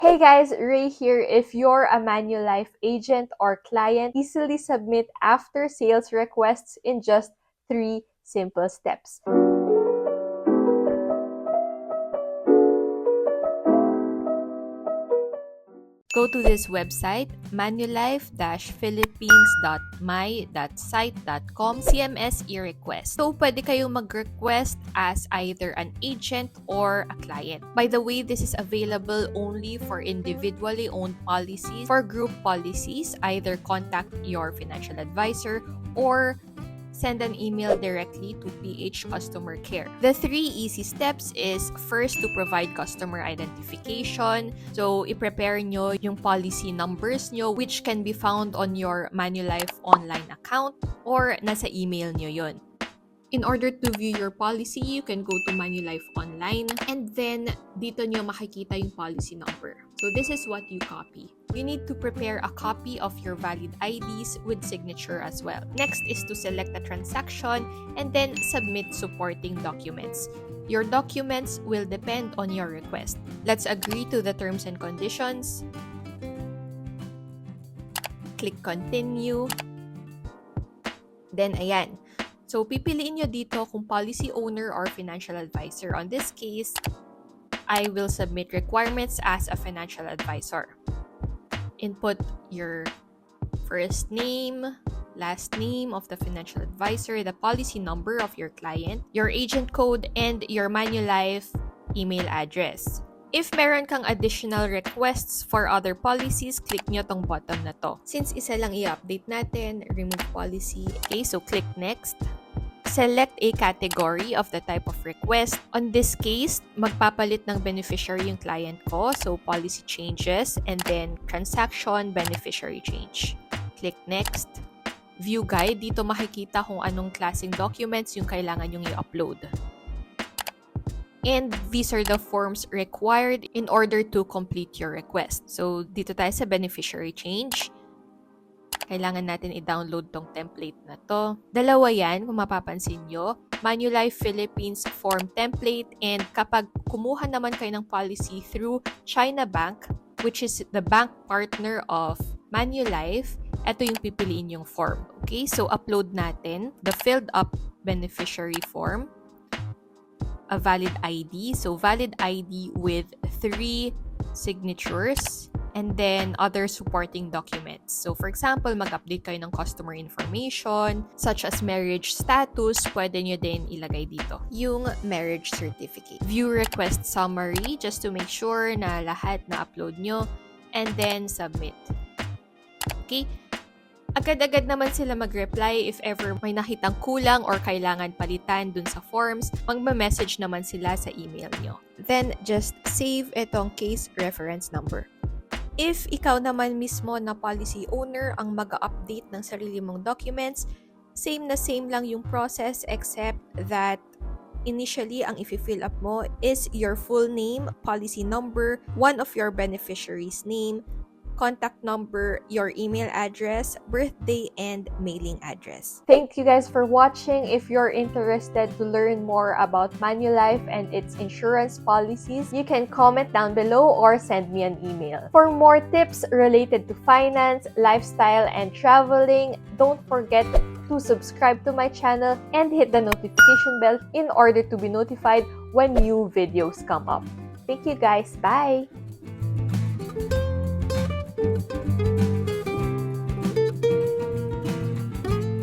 Hey guys, Ray here. If you're a Manulife agent or client, easily submit after sales requests in just 3 simple steps. Go to this website, manulife-philippines.my.site.com CMS eRequest. So, pwede kayong mag-request as either an agent or a client. By the way, this is available only for individually owned policies. For group policies, either contact your financial advisor or send an email directly to PH Customer Care. The 3 easy steps is first to provide customer identification. So, i-prepare nyo yung policy numbers nyo which can be found on your Manulife online account or nasa email nyo yun. In order to view your policy, you can go to Manulife online and then dito nyo makikita yung policy number. So this is what you copy. You need to prepare a copy of your valid IDs with signature as well. Next is to select a transaction and then submit supporting documents. Your documents will depend on your request. Let's agree to the terms and conditions. Click continue. Then ayan. So, pipiliin nyo dito kung policy owner or financial advisor. On this case, I will submit requirements as a financial advisor. Input your first name, last name of the financial advisor, the policy number of your client, your agent code, and your Manulife email address. If meron kang additional requests for other policies, click nyo tong button na to. Since isa lang i-update natin, remove policy. Okay, so click next. Select a category of the type of request. On this case, magpapalit ng beneficiary yung client ko. So, policy changes and then transaction beneficiary change. Click next. View guide. Dito makikita kung anong klaseng documents yung kailangan yung i-upload. And these are the forms required in order to complete your request. So, dito tayo sa beneficiary change. Kailangan natin i-download tong template na to. Dalawa yan, kung mapapansin nyo. Manulife Philippines form template, and kapag kumuha naman kayo ng policy through China Bank, which is the bank partner of Manulife, ito yung pipiliin yung form. Okay, so upload natin the filled up beneficiary form, a valid ID. So, valid ID with 3 signatures and then other supporting documents. So, for example, mag-update kayo ng customer information such as marriage status, pwede nyo din ilagay dito yung marriage certificate. View request summary just to make sure na lahat na upload nyo and then submit. Okay? Agad-agad naman sila mag-reply if ever may nakitang kulang or kailangan palitan dun sa forms. Magma-message naman sila sa email nyo. Then, just save itong case reference number. If ikaw naman mismo na policy owner ang mag-update ng sarili mong documents, same lang yung process except that initially ang i-fill up mo is your full name, policy number, one of your beneficiaries' name, contact number, your email address, birthday, and mailing address. Thank you guys for watching. If you're interested to learn more about Manulife and its insurance policies, you can comment down below or send me an email. For more tips related to finance, lifestyle, and traveling, don't forget to subscribe to my channel and hit the notification bell in order to be notified when new videos come up. Thank you guys. Bye!